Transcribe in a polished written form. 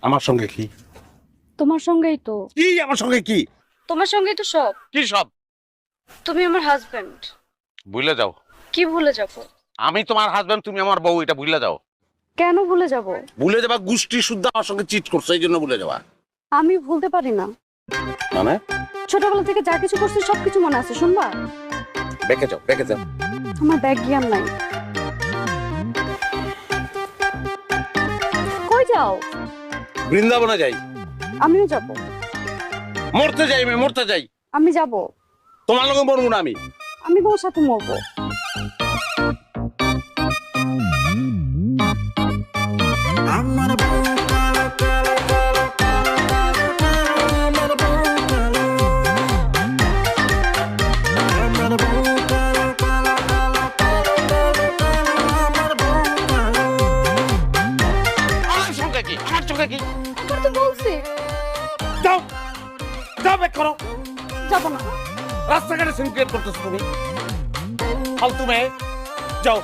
আমার সঙ্গে কি? তোমার সঙ্গেই তো। কি আমার সঙ্গে কি? তোমার সঙ্গেই তো সব। কি সব? তুমি আমার হাজবেন্ড। ভুলে যাও। কি ভুলে যাব? আমি তোমার হাজবেন্ড, তুমি আমার বউ, এটা ভুলে যাও। কেন ভুলে যাব? ভুলে যাবা? গোষ্ঠী শুদ্ধ আমার সঙ্গে চিট করছো, এই জন্য ভুলে যাবা। আমি ভুলতে পারি না। মানে? ছোটবেলা থেকে যা কিছু করছি সবকিছু মনে আছে, শুনবা? বেঁকে যাও, বেঁকে যাও। আমার ব্যাগ জ্ঞান নাই। কই যাও? বৃন্দাবনে যাই। আমিও যাব। মরতে যাই, আমি মরতে যাই। আমি যাব। তোমার লগে মরবো না আমি। আমি তোমার সাথে মরবো। আমার সঙ্গে কি? আমার সঙ্গে কি? তোর তো বলছি যাও, যাও, ব্যাক করো। যাব না। রাস্তাঘাটে সিন ক্রিয়েট করতেছো তুমি। ফালতু মেয়ে, যাও।